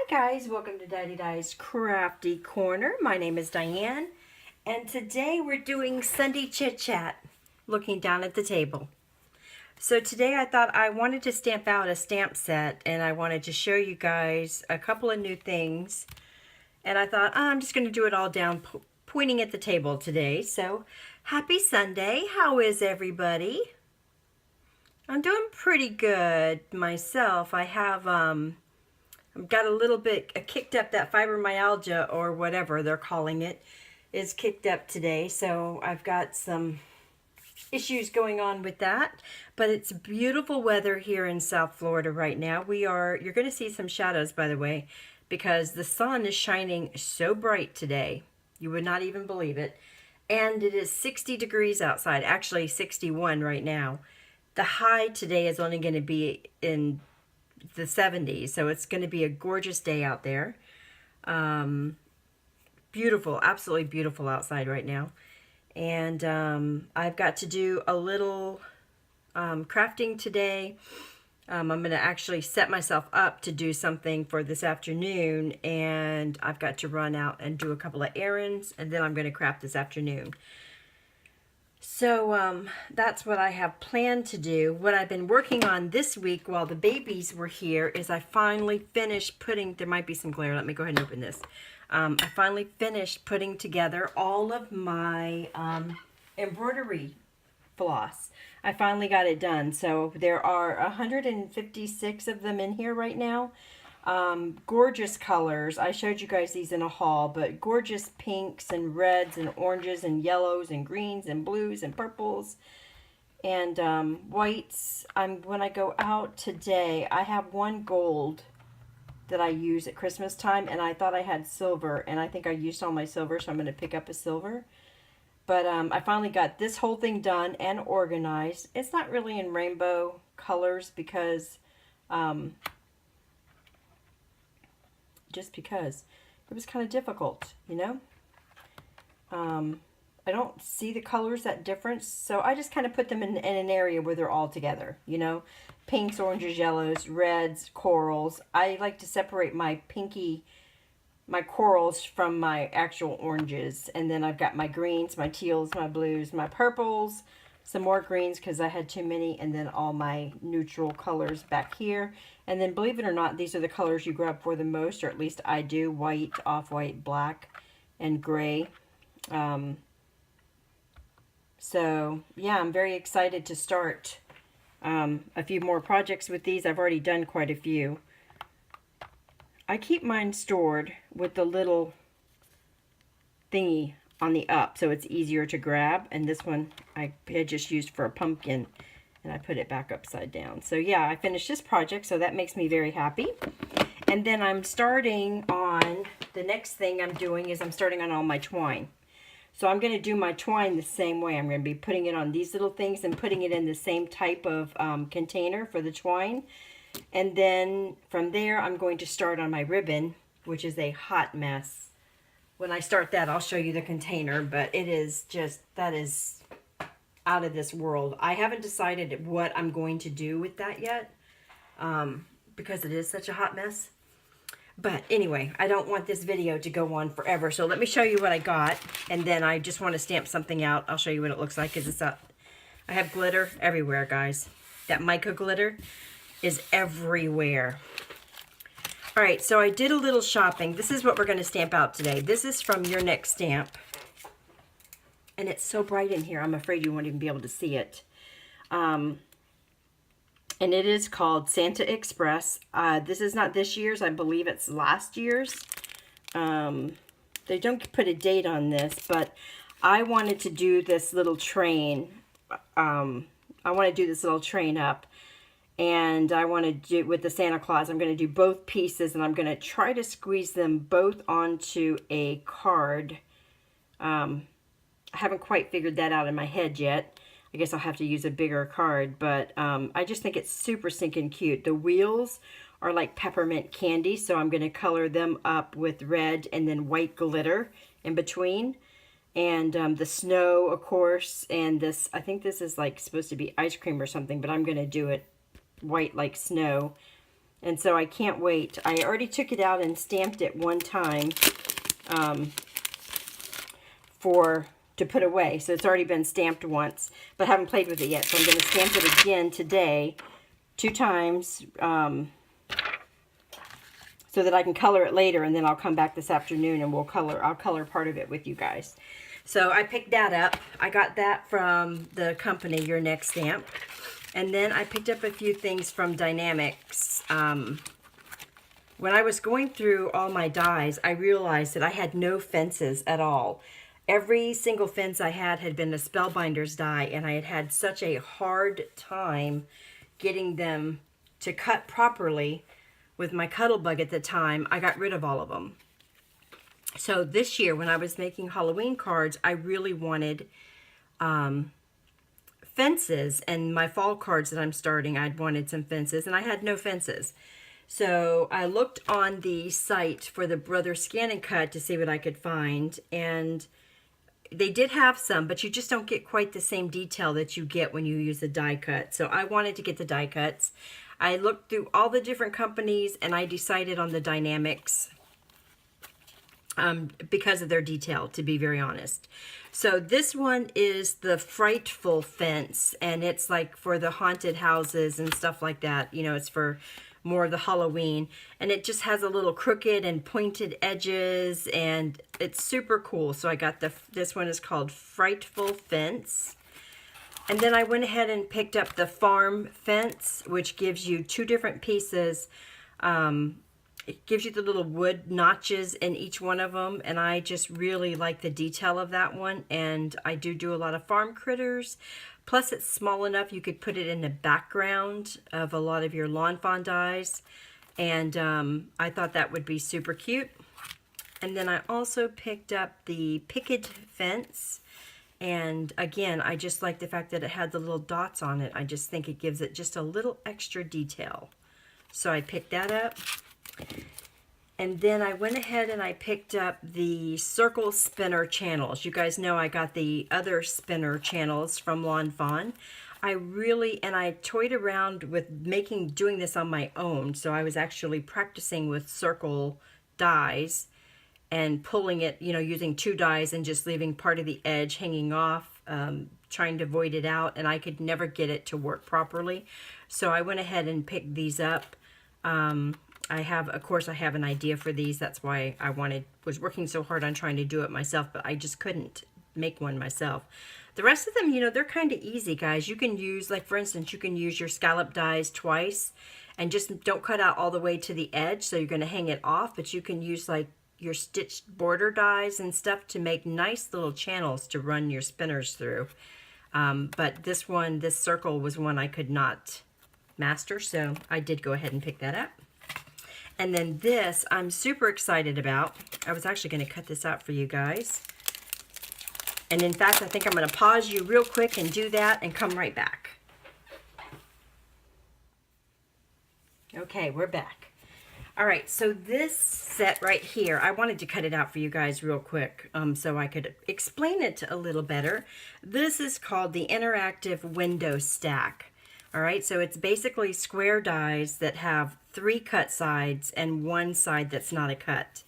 guys, welcome to Diane's Crafty Corner. My name is Diane, and today we're doing Sunday Chit Chat, looking down at the table. So today I thought I wanted to stamp out a stamp set, and I wanted to show you guys a couple of new things. And I thought, I'm just going to do it all down pointing at the table today. So happy Sunday. How is everybody? I'm doing pretty good myself. I have I've got a little bit kicked up. That fibromyalgia, or whatever they're calling it, is kicked up today. So I've got some issues going on with that. But it's beautiful weather here in South Florida right now. You're going to see some shadows, by the way, because the sun is shining so bright today. You would not even believe it. And it is 60 degrees outside, actually 61 right now. The high today is only going to be in the 70s, so it's going to be a gorgeous day out there. Beautiful, absolutely beautiful outside right now. And I've got to do a little crafting today. I'm going to actually set myself up to do something for this afternoon, and I've got to run out and do a couple of errands, and then I'm going to craft this afternoon. So that's what I have planned to do. What I've been working on this week while the babies were here is I finally finished putting, there might be some glare, let me go ahead and open this. I finally finished putting together all of my embroidery floss. I finally got it done. So there are 156 of them in here right now. Gorgeous colors. I showed you guys these in a haul, but gorgeous pinks and reds and oranges and yellows and greens and blues and purples and whites. When I go out today, I have one gold that I use at Christmas time, and I thought I had silver, and I think I used all my silver, so I'm going to pick up a silver. But I finally got this whole thing done and organized. It's not really in rainbow colors because just because it was kind of difficult, you know. I don't see the colors that different, so I just kind of put them in an area where they're all together, you know. Pinks, oranges, yellows, reds, corals. I like to separate my corals from my actual oranges, and then I've got my greens, my teals, my blues, my purples, some more greens because I had too many, and then all my neutral colors back here. And then, believe it or not, these are the colors you grab for the most, or at least I do: white, off-white, black, and gray. So yeah, I'm very excited to start a few more projects with these. I've already done quite a few. I keep mine stored with the little thingy on the up, so it's easier to grab. And this one I had just used for a pumpkin, and I put it back upside down. So yeah, I finished this project, so that makes me very happy. And then I'm starting on, the next thing I'm doing is I'm starting on all my twine. So I'm going to do my twine the same way. I'm going to be putting it on these little things and putting it in the same type of container for the twine. And then from there, I'm going to start on my ribbon, which is a hot mess. When I start that, I'll show you the container, but it is just, that is out of this world. I haven't decided what I'm going to do with that yet, because it is such a hot mess. But anyway, I don't want this video to go on forever, so let me show you what I got, and then I just want to stamp something out. I'll show you what it looks like, because it's up. I have glitter everywhere, guys. That mica glitter is everywhere. All right, so I did a little shopping. This is what we're going to stamp out today. This is from Your Next Stamp. And it's so bright in here, I'm afraid you won't even be able to see it. And it is called Santa Express. This is not this year's. I believe it's last year's. They don't put a date on this, but I wanted to do this little train. I want to do this little train up. And I want to do, with the Santa Claus, I'm going to do both pieces, and I'm going to try to squeeze them both onto a card. I haven't quite figured that out in my head yet. I guess I'll have to use a bigger card, but I just think it's super stinking cute. The wheels are like peppermint candy, so I'm going to color them up with red and then white glitter in between. And the snow, of course, and this, I think this is like supposed to be ice cream or something, but I'm going to do it white like snow. And so I can't wait. I already took it out and stamped it one time to put away. So it's already been stamped once, but I haven't played with it yet. So I'm going to stamp it again today, 2 times, so that I can color it later, and then I'll come back this afternoon and I'll color part of it with you guys. So I picked that up. I got that from the company, Your Next Stamp. And then I picked up a few things from Dynamics. When I was going through all my dies, I realized that I had no fences at all. Every single fence I had been a Spellbinders die, and I had had such a hard time getting them to cut properly with my Cuttlebug at the time. I got rid of all of them. So this year, when I was making Halloween cards, I really wanted fences, and my fall cards that I'm starting, I'd wanted some fences, and I had no fences. So I looked on the site for the Brother Scan and Cut to see what I could find, and they did have some, but you just don't get quite the same detail that you get when you use the die cut. So I wanted to get the die cuts. I looked through all the different companies, and I decided on the Dynamics because of their detail, to be very honest. So this one is the Frightful Fence, and it's like for the haunted houses and stuff like that. You know, it's for more of the Halloween, and it just has a little crooked and pointed edges, and it's super cool. So I got this one is called Frightful Fence. And then I went ahead and picked up the Farm Fence, which gives you 2 different pieces. It gives you the little wood notches in each one of them, and I just really like the detail of that one. And I do a lot of farm critters. Plus, it's small enough you could put it in the background of a lot of your lawn fawn dies. And I thought that would be super cute. And then I also picked up the Picket Fence. And again, I just like the fact that it had the little dots on it. I just think it gives it just a little extra detail. So I picked that up. And then I went ahead and I picked up the circle spinner channels. You guys know I got the other spinner channels from Lawn Fawn. I toyed around with doing this on my own. So I was actually practicing with circle dies and pulling it, you know, using 2 dies and just leaving part of the edge hanging off, trying to void it out, and I could never get it to work properly. So I went ahead and picked these up. Of course I have an idea for these. That's why I was working so hard on trying to do it myself, but I just couldn't make one myself. The rest of them, you know, they're kind of easy, guys. You can use, like for instance, you can use your scallop dies twice and just don't cut out all the way to the edge. So you're going to hang it off, but you can use like your stitched border dies and stuff to make nice little channels to run your spinners through. But this circle was one I could not master, so I did go ahead and pick that up. And then this I'm super excited about. I was actually going to cut this out for you guys. And in fact, I think I'm going to pause you real quick and do that and come right back. Okay, we're back. All right, so this set right here, I wanted to cut it out for you guys real quick so I could explain it a little better. This is called the Interactive Window Stack. All right, so it's basically square dies that have 3 cut sides and 1 side that's not a cut.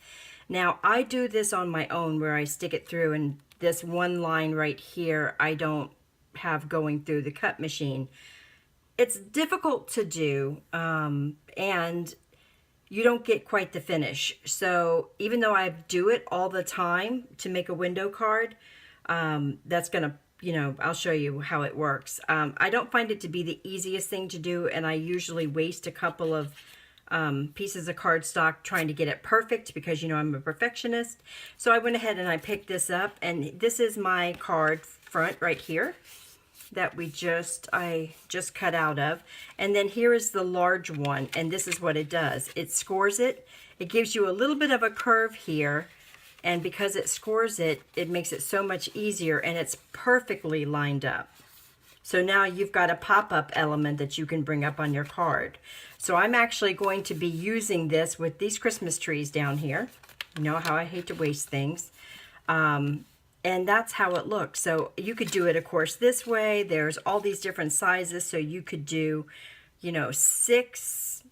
Now, I do this on my own where I stick it through, and this one line right here, I don't have going through the cut machine. It's difficult to do, and you don't get quite the finish. So even though I do it all the time to make a window card, that's going to, you know, I'll show you how it works. I don't find it to be the easiest thing to do, and I usually waste a couple of pieces of cardstock trying to get it perfect because, you know, I'm a perfectionist. So I went ahead and I picked this up, and this is my card front right here that I just cut out of. And then here is the large one, and this is what it does. It scores it. It gives you a little bit of a curve here, and because it scores it, it makes it so much easier, and it's perfectly lined up. So now you've got a pop-up element that you can bring up on your card. So I'm actually going to be using this with these Christmas trees down here. You know how I hate to waste things. And that's how it looks. So you could do it, of course, this way. There's all these different sizes. So you could do, you know, 6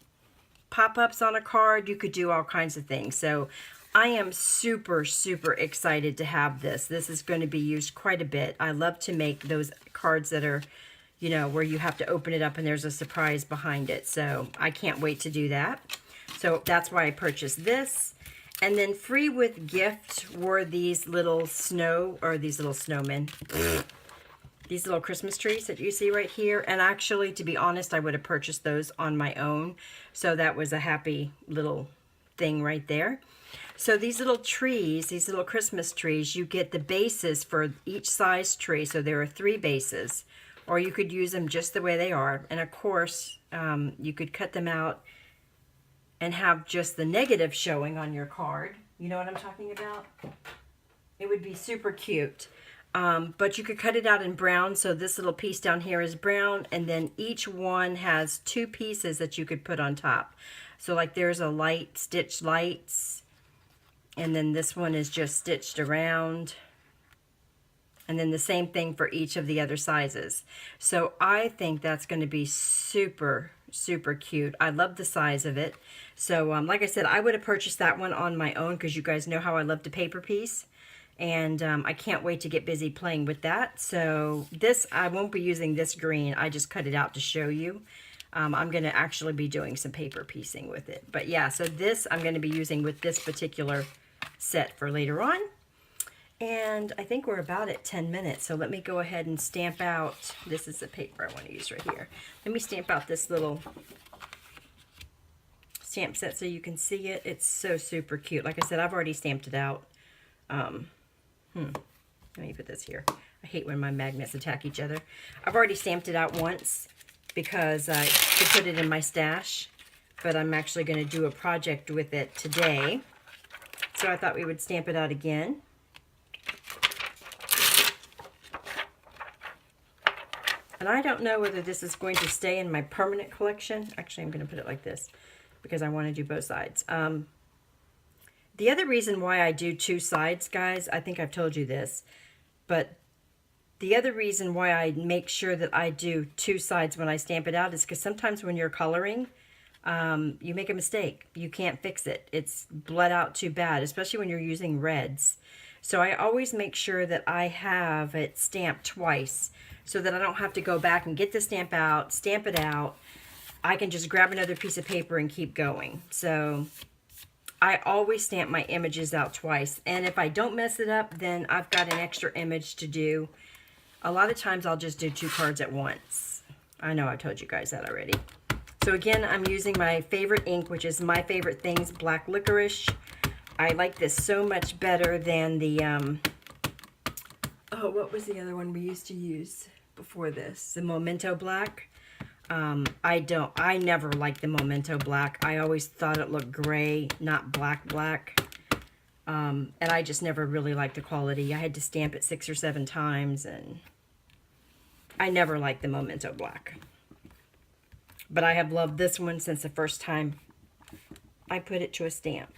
pop-ups on a card. You could do all kinds of things. So I am super, super excited to have this. This is going to be used quite a bit. I love to make those cards that are, you know, where you have to open it up and there's a surprise behind it. So I can't wait to do that. So that's why I purchased this. And then free with gift were these little these little snowmen. These little Christmas trees that you see right here. And actually, to be honest, I would have purchased those on my own. So that was a happy little thing right there. So these little trees, these little Christmas trees, you get the bases for each size tree. So there are 3 bases. Or you could use them just the way they are. And of course, you could cut them out and have just the negative showing on your card. You know what I'm talking about? It would be super cute. But you could cut it out in brown. So this little piece down here is brown. And then each one has 2 pieces that you could put on top. So like there's a light, stitched lights. And then this one is just stitched around. And then the same thing for each of the other sizes. So I think that's going to be super, super cute. I love the size of it. So like I said, I would have purchased that one on my own because you guys know how I love to paper piece. And I can't wait to get busy playing with that. So this, I won't be using this green. I just cut it out to show you. I'm going to actually be doing some paper piecing with it. But yeah, so this I'm going to be using with this particular set for later on. And I think we're about at 10 minutes. So let me go ahead and stamp out. This is the paper I want to use right here. Let me stamp out this little stamp set so you can see it. It's so super cute. Like I said, I've already stamped it out. Let me put this here. I hate when my magnets attack each other. I've already stamped it out once because I could put it in my stash, but I'm actually going to do a project with it today. So I thought we would stamp it out again. And I don't know whether this is going to stay in my permanent collection. Actually, I'm going to put it like this because I want to do both sides. The other reason why I do 2 sides, guys, I think I've told you this, but the other reason why I make sure that I do 2 sides when I stamp it out is because sometimes when you're coloring, you make a mistake. You can't fix it. It's bled out too bad, especially when you're using reds. So I always make sure that I have it stamped twice so that I don't have to go back and get the stamp out, stamp it out. I can just grab another piece of paper and keep going. So I always stamp my images out twice. And if I don't mess it up, then I've got an extra image to do. A lot of times I'll just do 2 cards at once. I know I told you guys that already. So again, I'm using my favorite ink, which is My Favorite Things Black Licorice. I like this so much better than the, oh, what was the other one we used to use before this? The Memento Black. I never liked the Memento Black. I always thought it looked gray, not black. And I just never really liked the quality. I had to stamp it 6 or 7 times, and I never liked the Memento Black. But I have loved this one since the first time I put it to a stamp.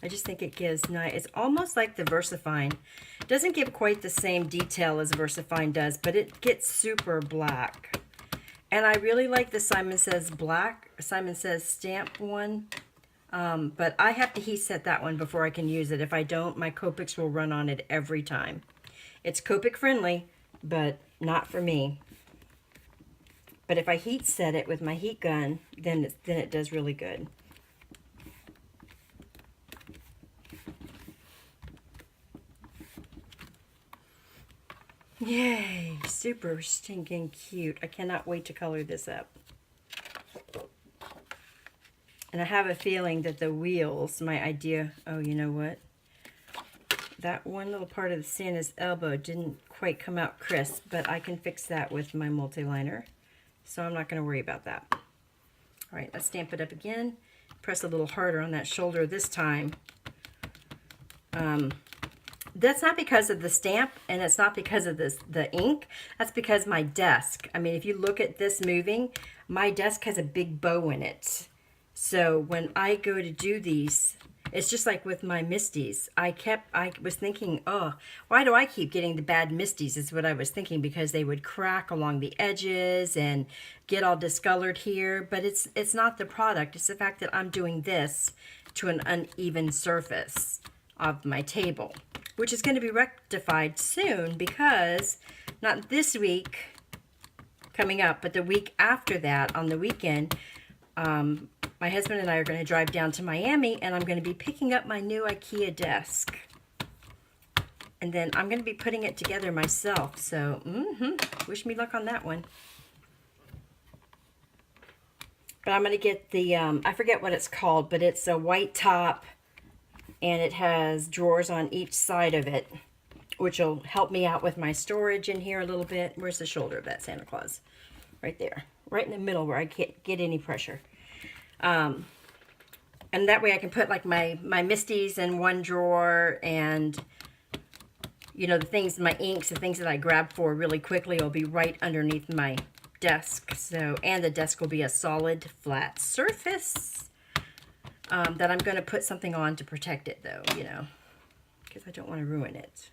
I just think it gives nice, it's almost like the VersaFine. It doesn't give quite the same detail as VersaFine does, but it gets super black. And I really like the Simon Says Black, Simon Says Stamp one. But I have to heat set that one before I can use it. If I don't, my Copics will run on it every time. It's Copic friendly, but not for me. But if I heat set it with my heat gun, then it does really good. Yay, super stinking cute. I cannot wait to color this up. And I have a feeling that the wheels, my idea, oh, you know what? That one little part of the Santa's elbow didn't quite come out crisp, but I can fix that with my multi-liner. So I'm not going to worry about that. All right, let's stamp it up again. Press a little harder on that shoulder this time. That's not because of the stamp, and it's not because of the ink. That's because my desk, I mean, if you look at this moving, my desk has a big bow in it. So when I go to do these, It's just like with my Misties. I was thinking, oh, why do I keep getting the bad Misties? Is what I was thinking, because they would crack along the edges and get all discolored here. But it's not the product. It's the fact that I'm doing this to an uneven surface of my table, which is going to be rectified soon, because not this week coming up, but the week after that, on the weekend, my husband and I are going to drive down to Miami, and I'm going to be picking up my new IKEA desk. And then I'm going to be putting it together myself. So, wish me luck on that one. But I'm going to get the, I forget what it's called, but it's a white top, and it has drawers on each side of it, which will help me out with my storage in here a little bit. Where's the shoulder of that Santa Claus? Right there. Right in the middle where I can't get any pressure. And that way I can put like my Misties in one drawer, and you know, the things, my inks, the things that I grab for really quickly will be right underneath my desk. So, and the desk will be a solid flat surface that I'm going to put something on to protect it though, you know, because I don't want to ruin it.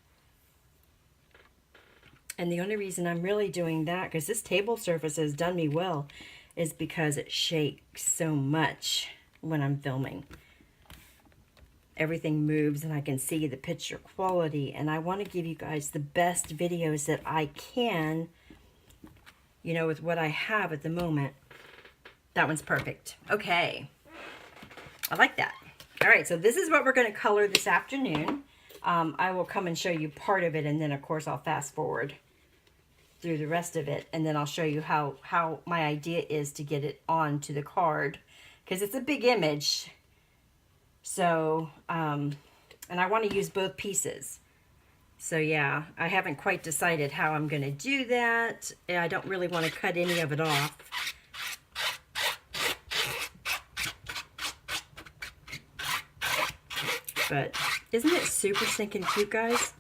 And the only reason I'm really doing that, because this table surface has done me well, is because it shakes so much when I'm filming. Everything moves and I can see the picture quality, and I want to give you guys the best videos that I can, you know, with what I have at the moment. That one's perfect. Okay. I like that. All right, so this is what we're going to color this afternoon. I will come and show you part of it, and then of course I'll fast forward through the rest of it, and then I'll show you how my idea is to get it onto the card, because it's a big image. So and I want to use both pieces. So yeah, I haven't quite decided how I'm going to do that. I don't really want to cut any of it off. But isn't it super stinking cute, guys?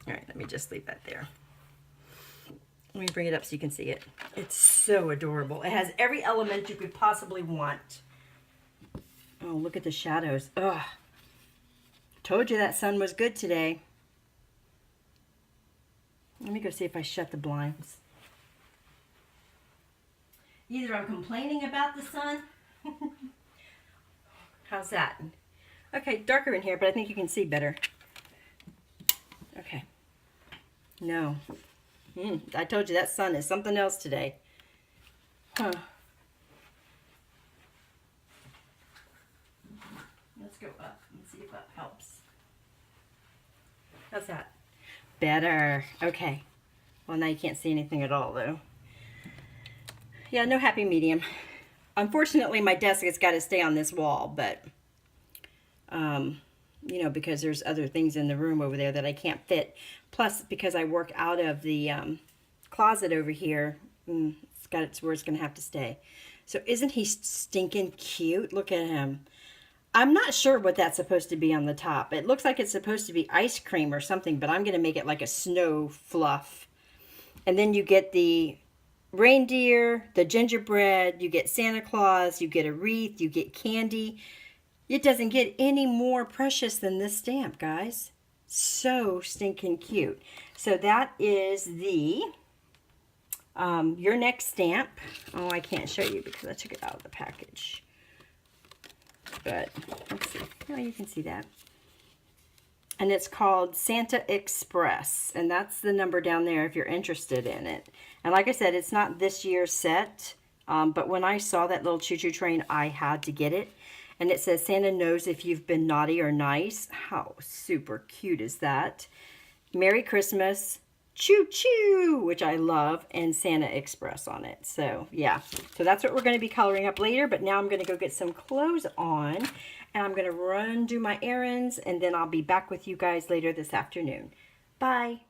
All right, let me just leave that there. Let me bring it up so you can see it. It's so adorable. It has every element you could possibly want. Oh, look at the shadows. Ugh. Told you that sun was good today. Let me go see if I shut the blinds. Either I'm complaining about the sun. How's that? Okay, darker in here, but I think you can see better. Okay. No. I told you that sun is something else today. Huh. Let's go up and see if that helps. How's that? Better. Okay. Well, now you can't see anything at all, though. Yeah, no happy medium. Unfortunately, my desk has got to stay on this wall, but, you know, because there's other things in the room over there that I can't fit. Plus, because I work out of the closet over here, it's where it's going to have to stay. So isn't he stinking cute? Look at him. I'm not sure what that's supposed to be on the top. It looks like it's supposed to be ice cream or something, but I'm going to make it like a snow fluff. And then you get the reindeer, the gingerbread, you get Santa Claus, you get a wreath, you get candy. It doesn't get any more precious than this stamp, guys. So stinking cute. So that is the your next stamp. Oh, I can't show you because I took it out of the package. But let's see. Oh, you can see that. And it's called Santa Express, and that's the number down there if you're interested in it. And like I said, it's not this year's set, but when I saw that little choo-choo train, I had to get it. And it says, Santa knows if you've been naughty or nice. How super cute is that? Merry Christmas, choo-choo, which I love, and Santa Express on it. So, yeah. So that's what we're going to be coloring up later, but now I'm going to go get some clothes on, and I'm going to run do my errands, and then I'll be back with you guys later this afternoon. Bye.